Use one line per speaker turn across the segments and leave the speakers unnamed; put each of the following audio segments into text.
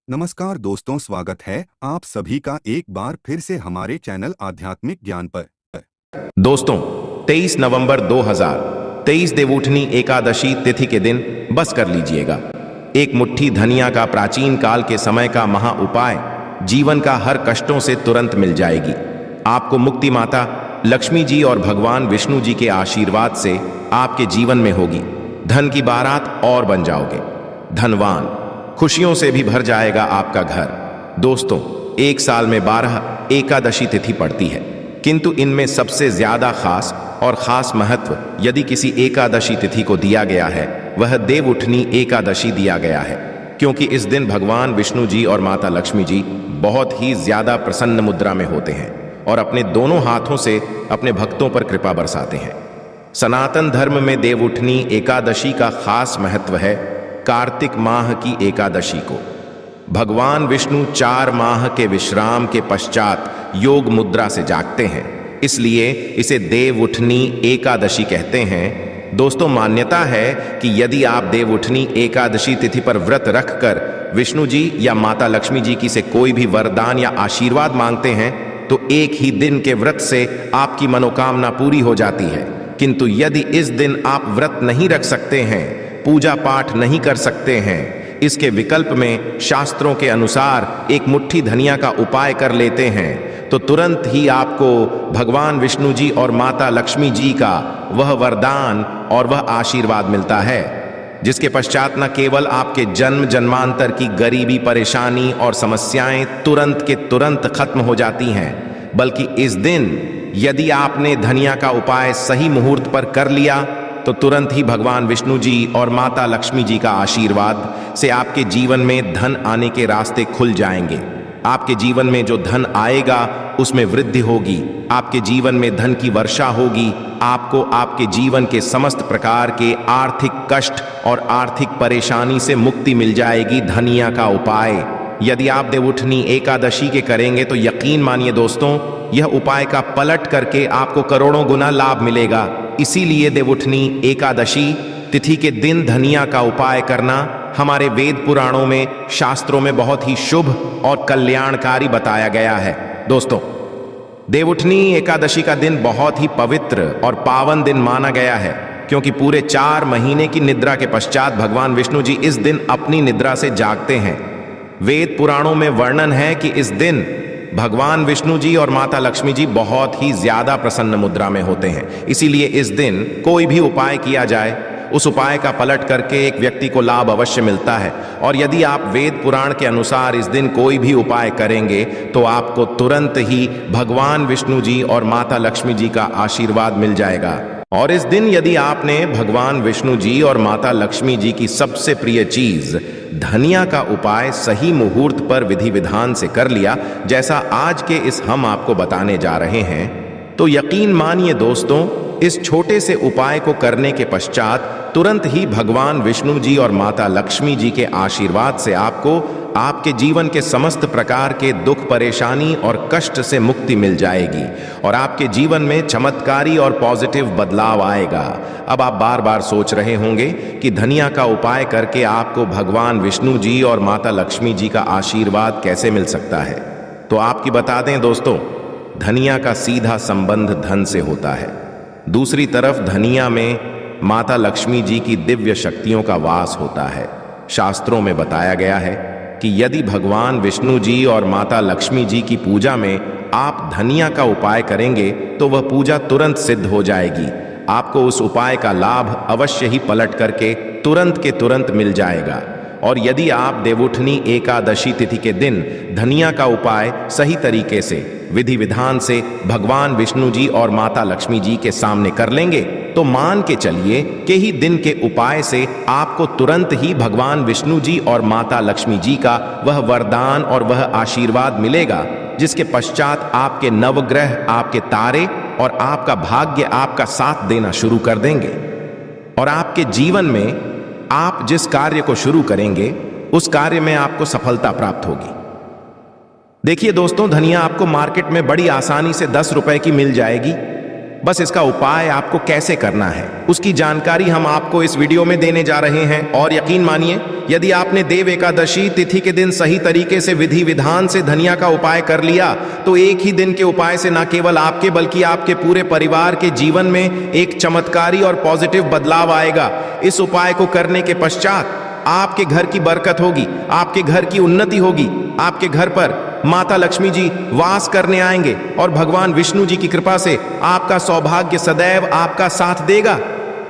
नमस्कार दोस्तों, स्वागत है आप सभी का एक बार फिर से हमारे चैनल आध्यात्मिक ज्ञान पर।
दोस्तों, 23 नवंबर 2023 देवउठनी एकादशी तिथि के दिन बस कर लीजिएगा। एक मुट्ठी धनिया का प्राचीन काल के समय का महा उपाय जीवन का हर कष्टों से तुरंत मिल जाएगी। आपको मुक्ति माता लक्ष्मी जी और भगवान विष्णु जी के आशीर्वाद से आपके जीवन में होगी। धन की बारात और बन जाओगे धनवान। खुशियों से भी भर जाएगा आपका घर। दोस्तों, एक साल में 12 एकादशी तिथि पड़ती है, किंतु इनमें सबसे ज्यादा खास महत्व यदि किसी एकादशी तिथि को दिया गया है, वह देवउठनी एकादशी दिया गया है। क्योंकि इस दिन भगवान विष्णु जी और माता लक्ष्मी जी बहुत ही ज्यादा प्रसन्न मुद्रा में होते हैं और अपने दोनों हाथों से अपने भक्तों पर कृपा बरसाते हैं। सनातन धर्म में देवउठनी एकादशी का खास महत्व है। कार्तिक माह की एकादशी को भगवान विष्णु 4 माह के विश्राम के पश्चात योग मुद्रा से जागते हैं, इसलिए इसे देवउठनी एकादशी कहते हैं। दोस्तों, मान्यता है कि यदि आप देवउठनी एकादशी तिथि पर व्रत रखकर विष्णु जी या माता लक्ष्मी जी की से कोई भी वरदान या आशीर्वाद मांगते हैं तो एक ही दिन के व्रत से आपकी मनोकामना पूरी हो जाती है। किंतु यदि इस दिन आप व्रत नहीं रख सकते हैं, पूजा पाठ नहीं कर सकते हैं, इसके विकल्प में शास्त्रों के अनुसार एक मुट्ठी धनिया का उपाय कर लेते हैं, तो तुरंत ही आपको भगवान विष्णु जी और माता लक्ष्मी जी का वह वरदान और वह आशीर्वाद मिलता है, जिसके पश्चात न केवल आपके जन्म जन्मांतर की गरीबी, परेशानी और समस्याएं तुरंत के तुरंत खत्म हो जाती हैं, बल्कि इस दिन यदि आपने धनिया का उपाय सही मुहूर्त पर कर लिया तो तुरंत ही भगवान विष्णु जी और माता लक्ष्मी जी का आशीर्वाद से आपके जीवन में धन आने के रास्ते खुल जाएंगे। आपके जीवन में जो धन आएगा उसमें वृद्धि होगी, आपके जीवन में धन की वर्षा होगी। आपको आपके जीवन के समस्त प्रकार के आर्थिक कष्ट और आर्थिक परेशानी से मुक्ति मिल जाएगी धनिया का उपाय यदि आप देवउठनी एकादशी के करेंगे तो यकीन मानिए दोस्तों, यह उपाय का पलट करके आपको करोड़ों गुना लाभ मिलेगा। इसीलिए देवउठनी एकादशी तिथि के दिन धनिया का उपाय करना हमारे वेद पुराणों में, शास्त्रों में बहुत ही शुभ और कल्याणकारी बताया गया है। दोस्तों, देवउठनी एकादशी का दिन बहुत ही पवित्र और पावन दिन माना गया है, क्योंकि पूरे 4 महीने की निद्रा के पश्चात भगवान विष्णु जी इस दिन अपनी निद्रा से जागते हैं। वेद पुराणों में वर्णन है कि इस दिन भगवान विष्णु जी और माता लक्ष्मी जी बहुत ही ज्यादा प्रसन्न मुद्रा में होते हैं। इसीलिए इस दिन कोई भी उपाय किया जाए, उस उपाय का पलट करके एक व्यक्ति को लाभ अवश्य मिलता है। और यदि आप वेद पुराण के अनुसार इस दिन कोई भी उपाय करेंगे तो आपको तुरंत ही भगवान विष्णु जी और माता लक्ष्मी जी का आशीर्वाद मिल जाएगा। और इस दिन यदि आपने भगवान विष्णु जी और माता लक्ष्मी जी की सबसे प्रिय चीज धनिया का उपाय सही मुहूर्त पर विधि विधान से कर लिया, जैसा आज के इस हम आपको बताने जा रहे हैं, तो यकीन मानिए दोस्तों, इस छोटे से उपाय को करने के पश्चात तुरंत ही भगवान विष्णु जी और माता लक्ष्मी जी के आशीर्वाद से आपको आपके जीवन के समस्त प्रकार के दुख, परेशानी और कष्ट से मुक्ति मिल जाएगी और आपके जीवन में चमत्कारी और पॉजिटिव बदलाव आएगा। अब आप बार बार सोच रहे होंगे कि धनिया का उपाय करके आपको भगवान विष्णु जी और माता लक्ष्मी जी का आशीर्वाद कैसे मिल सकता है। तो आपकी बता दें दोस्तों, धनिया का सीधा संबंध धन से होता है। दूसरी तरफ धनिया में माता लक्ष्मी जी की दिव्य शक्तियों का वास होता है। शास्त्रों में बताया गया है कि यदि भगवान विष्णु जी और माता लक्ष्मी जी की पूजा में आप धनिया का उपाय करेंगे तो वह पूजा तुरंत सिद्ध हो जाएगी। आपको उस उपाय का लाभ अवश्य ही पलट करके तुरंत के तुरंत मिल जाएगा। और यदि आप देवउठनी एकादशी तिथि के दिन धनिया का उपाय सही तरीके से, विधि विधान से भगवान विष्णु जी और माता लक्ष्मी जी के सामने कर लेंगे तो मान के चलिए कि ही दिन के उपाय से आपको तुरंत ही भगवान विष्णु जी और माता लक्ष्मी जी का वह वरदान और वह आशीर्वाद मिलेगा, जिसके पश्चात आपके नवग्रह, आपके तारे और आपका भाग्य आपका साथ देना शुरू कर देंगे और आपके जीवन में आप जिस कार्य को शुरू करेंगे उस कार्य में आपको सफलता प्राप्त होगी। देखिए दोस्तों, धनिया आपको मार्केट में बड़ी आसानी से 10 रुपए की मिल जाएगी। बस इसका उपाय आपको कैसे करना है उसकी जानकारी हम आपको इस वीडियो में देने जा रहे हैं। और यकीन मानिए, यदि आपने देव एकादशी तिथि के दिन सही तरीके से विधि विधान से धनिया का उपाय कर लिया तो एक ही दिन के उपाय से न केवल आपके बल्कि आपके पूरे परिवार के जीवन में एक चमत्कारी और पॉजिटिव बदलाव आएगा। इस उपाय को करने के पश्चात आपके घर की बरकत होगी, आपके घर की उन्नति होगी, आपके घर पर माता लक्ष्मी जी वास करने आएंगे और भगवान विष्णु जी की कृपा से आपका सौभाग्य सदैव आपका साथ देगा।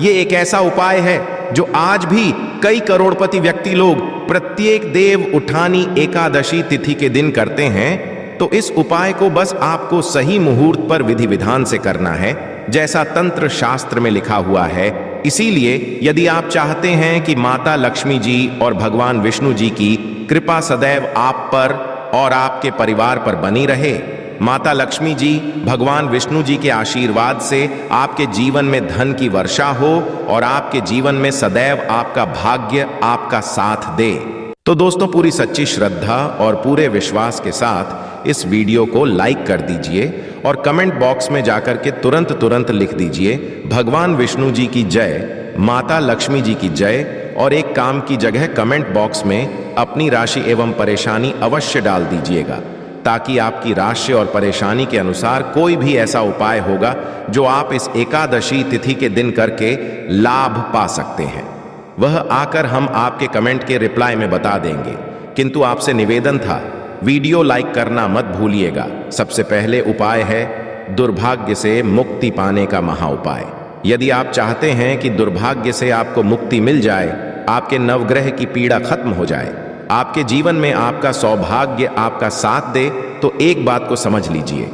ये एक ऐसा उपाय है जो आज भी कई करोड़पति व्यक्ति लोग प्रत्येक देव उठानी एकादशी तिथि के दिन करते हैं। तो इस उपाय को बस आपको सही मुहूर्त पर विधि विधान से करना है, जैसा तंत्र शास्त्र में लिखा हुआ है। इसीलिए यदि आप चाहते हैं कि माता लक्ष्मी जी और भगवान विष्णु जी की कृपा सदैव आप पर और आपके परिवार पर बनी रहे, माता लक्ष्मी जी भगवान विष्णु जी के आशीर्वाद से आपके जीवन में धन की वर्षा हो और आपके जीवन में सदैव आपका भाग्य आपका साथ दे, तो दोस्तों पूरी सच्ची श्रद्धा और पूरे विश्वास के साथ इस वीडियो को लाइक कर दीजिए और कमेंट बॉक्स में जाकर के तुरंत लिख दीजिए भगवान विष्णु जी की जय, माता लक्ष्मी जी की जय। और एक काम की जगह कमेंट बॉक्स में अपनी राशि एवं परेशानी अवश्य डाल दीजिएगा, ताकि आपकी राशि और परेशानी के अनुसार कोई भी ऐसा उपाय होगा जो आप इस एकादशी तिथि के दिन करके लाभ पा सकते हैं, वह आकर हम आपके कमेंट के रिप्लाई में बता देंगे। किंतु आपसे निवेदन था, वीडियो लाइक करना मत भूलिएगा। सबसे पहले उपाय है दुर्भाग्य से मुक्ति पाने का महा उपाय। यदि आप चाहते हैं कि दुर्भाग्य से आपको मुक्ति मिल जाए, आपके नवग्रह की पीड़ा खत्म हो जाए, आपके जीवन में आपका सौभाग्य आपका साथ दे, तो एक बात को समझ लीजिए।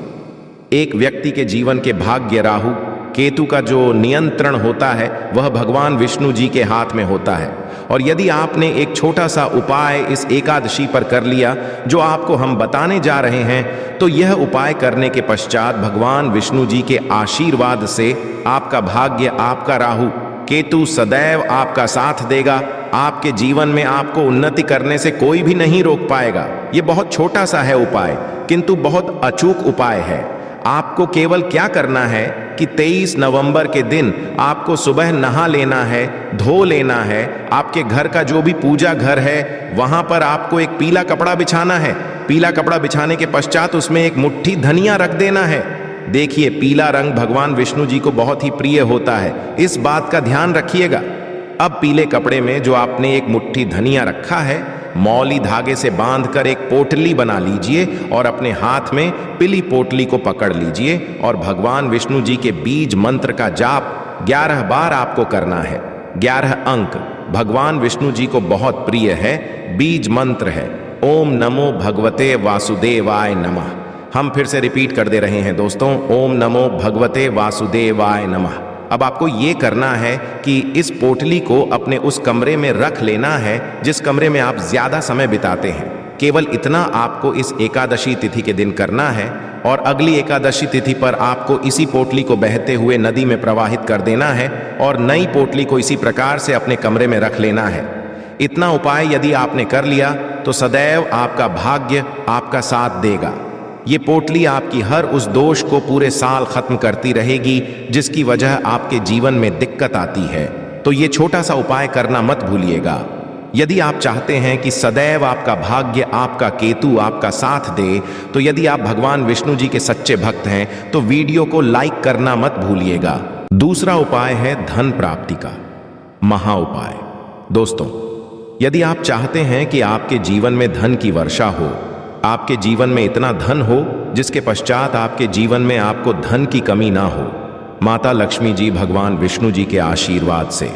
एक व्यक्ति के जीवन के भाग्य राहु केतु का जो नियंत्रण होता है वह भगवान विष्णु जी के हाथ में होता है। और यदि आपने एक छोटा सा उपाय इस एकादशी पर कर लिया जो आपको हम बताने जा रहे हैं, तो यह उपाय करने के पश्चात भगवान विष्णु जी के आशीर्वाद से आपका भाग्य आपका राहु केतु सदैव आपका साथ देगा। आपके जीवन में आपको उन्नति करने से कोई भी नहीं रोक पाएगा। ये बहुत छोटा सा है उपाय, किंतु बहुत अचूक उपाय है। आपको केवल क्या करना है कि 23 नवंबर के दिन आपको सुबह नहा लेना है, धो लेना है। आपके घर का जो भी पूजा घर है वहां पर आपको एक पीला कपड़ा बिछाना है। पीला कपड़ा बिछाने के पश्चात उसमें एक मुट्ठी धनिया रख देना है। देखिए, पीला रंग भगवान विष्णु जी को बहुत ही प्रिय होता है, इस बात का ध्यान रखिएगा। अब पीले कपड़े में जो आपने एक मुट्ठी धनिया रखा है, मौली धागे से बांधकर एक पोटली बना लीजिए और अपने हाथ में पीली पोटली को पकड़ लीजिए और भगवान विष्णु जी के बीज मंत्र का जाप 11 बार आपको करना है। 11 अंक भगवान विष्णु जी को बहुत प्रिय है। बीज मंत्र है ओम नमो भगवते वासुदेवाय नमः। हम फिर से रिपीट कर दे रहे हैं दोस्तों, ओम नमो भगवते वासुदेवाय नमः। अब आपको ये करना है कि इस पोटली को अपने उस कमरे में रख लेना है जिस कमरे में आप ज्यादा समय बिताते हैं। केवल इतना आपको इस एकादशी तिथि के दिन करना है और अगली एकादशी तिथि पर आपको इसी पोटली को बहते हुए नदी में प्रवाहित कर देना है और नई पोटली को इसी प्रकार से अपने कमरे में रख लेना है। इतना उपाय यदि आपने कर लिया तो सदैव आपका भाग्य आपका साथ देगा। ये पोटली आपकी हर उस दोष को पूरे साल खत्म करती रहेगी जिसकी वजह आपके जीवन में दिक्कत आती है। तो ये छोटा सा उपाय करना मत भूलिएगा। यदि आप चाहते हैं कि सदैव आपका भाग्य आपका केतु आपका साथ दे, तो यदि आप भगवान विष्णु जी के सच्चे भक्त हैं तो वीडियो को लाइक करना मत भूलिएगा। दूसरा उपाय है धन प्राप्ति का महा उपाय। दोस्तों, यदि आप चाहते हैं कि आपके जीवन में धन की वर्षा हो, आपके जीवन में इतना धन हो जिसके पश्चात आपके जीवन में आपको धन की कमी ना हो, माता लक्ष्मी जी भगवान विष्णु जी के आशीर्वाद से,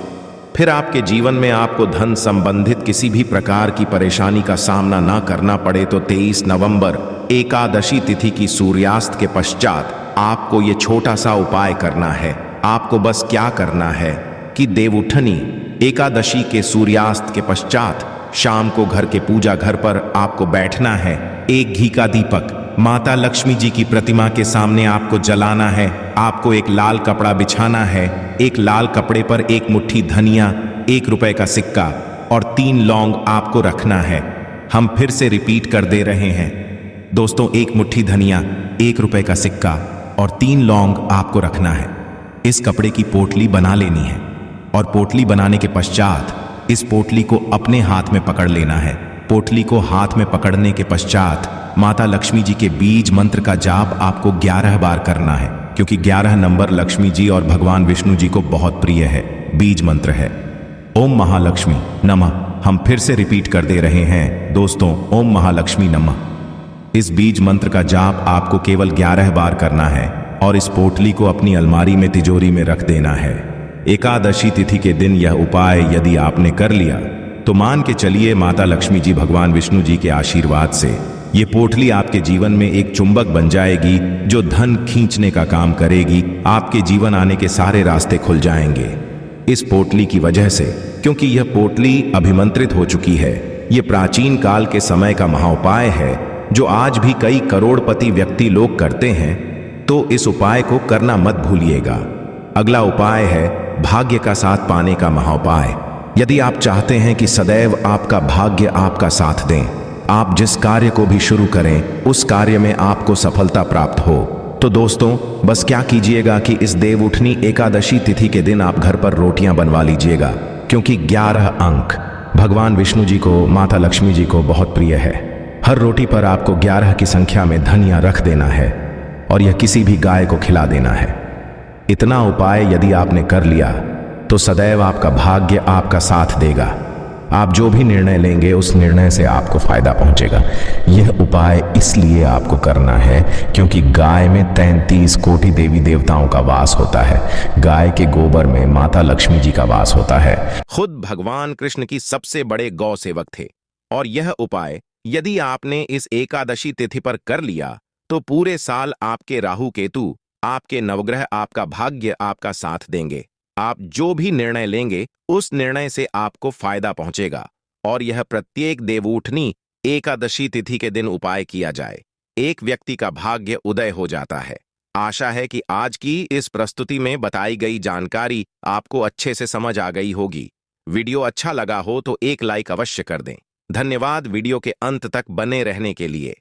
फिर आपके जीवन में आपको धन संबंधित किसी भी प्रकार की परेशानी का सामना ना करना पड़े, तो 23 नवंबर एकादशी तिथि की सूर्यास्त के पश्चात आपको ये छोटा सा उपाय करना है। आपको बस क्या करना है कि देवउठनी एकादशी के सूर्यास्त के पश्चात शाम को घर के पूजा घर पर आपको बैठना है। एक घी का दीपक माता लक्ष्मी जी की प्रतिमा के सामने आपको जलाना है। आपको एक लाल कपड़ा बिछाना है। एक लाल कपड़े पर एक मुट्ठी धनिया, 1 रुपए का सिक्का और 3 लौंग आपको रखना है। हम फिर से रिपीट कर दे रहे हैं दोस्तों, 1 मुट्ठी धनिया, 1 रुपए का सिक्का और 3 लौंग आपको रखना है। इस कपड़े की पोटली बना लेनी है और पोटली बनाने के पश्चात इस पोटली को अपने हाथ में पकड़ लेना है। पोटली को हाथ में पकड़ने के पश्चात माता लक्ष्मी जी के बीज मंत्र का जाप आपको 11 बार करना है, क्योंकि 11 नंबर लक्ष्मी जी और भगवान विष्णु जी को बहुत प्रिय है। बीज मंत्र है ओम महालक्ष्मी नमः। हम फिर से रिपीट कर दे रहे हैं दोस्तों, ओम महालक्ष्मी नमः। इस बीज मंत्र का जाप आपको केवल 11 बार करना है और इस पोटली को अपनी अलमारी में तिजोरी में रख देना है। एकादशी तिथि के दिन यह उपाय यदि आपने कर लिया तो मान के चलिए माता लक्ष्मी जी भगवान विष्णु जी के आशीर्वाद से ये पोटली आपके जीवन में एक चुंबक बन जाएगी जो धन खींचने का काम करेगी। आपके जीवन आने के सारे रास्ते खुल जाएंगे इस पोटली की वजह से, क्योंकि यह पोटली अभिमंत्रित हो चुकी है। यह प्राचीन काल के समय का महाउपाय है जो आज भी कई करोड़पति व्यक्ति लोग करते हैं, तो इस उपाय को करना मत भूलिएगा। अगला उपाय है भाग्य का साथ पाने का महाउपाय। यदि आप चाहते हैं कि सदैव आपका भाग्य आपका साथ दें, आप जिस कार्य को भी शुरू करें उस कार्य में आपको सफलता प्राप्त हो, तो दोस्तों बस क्या कीजिएगा कि इस देवउठनी एकादशी तिथि के दिन आप घर पर रोटियां बनवा लीजिएगा, क्योंकि 11 अंक भगवान विष्णु जी को, माता लक्ष्मी जी को बहुत प्रिय है। हर रोटी पर आपको 11 की संख्या में धनिया रख देना है और यह किसी भी गाय को खिला देना है। इतना उपाय यदि आपने कर लिया तो सदैव आपका भाग्य आपका साथ देगा। आप जो भी निर्णय लेंगे उस निर्णय से आपको फायदा पहुंचेगा। यह उपाय इसलिए आपको करना है क्योंकि गाय में 33 कोटि देवी देवताओं का वास होता है। गाय के गोबर में माता लक्ष्मी जी का वास होता है।
खुद भगवान कृष्ण की सबसे बड़े गौ सेवक थे और यह उपाय यदि आपने इस एकादशी तिथि पर कर लिया तो पूरे साल आपके राहु केतु, आपके नवग्रह, आपका भाग्य आपका साथ देंगे। आप जो भी निर्णय लेंगे उस निर्णय से आपको फायदा पहुंचेगा और यह प्रत्येक देवउठनी एकादशी तिथि के दिन उपाय किया जाए, एक व्यक्ति का भाग्य उदय हो जाता है। आशा है कि आज की इस प्रस्तुति में बताई गई जानकारी आपको अच्छे से समझ आ गई होगी। वीडियो अच्छा लगा हो तो एक लाइक अवश्य कर दें। धन्यवाद वीडियो के अंत तक बने रहने के लिए।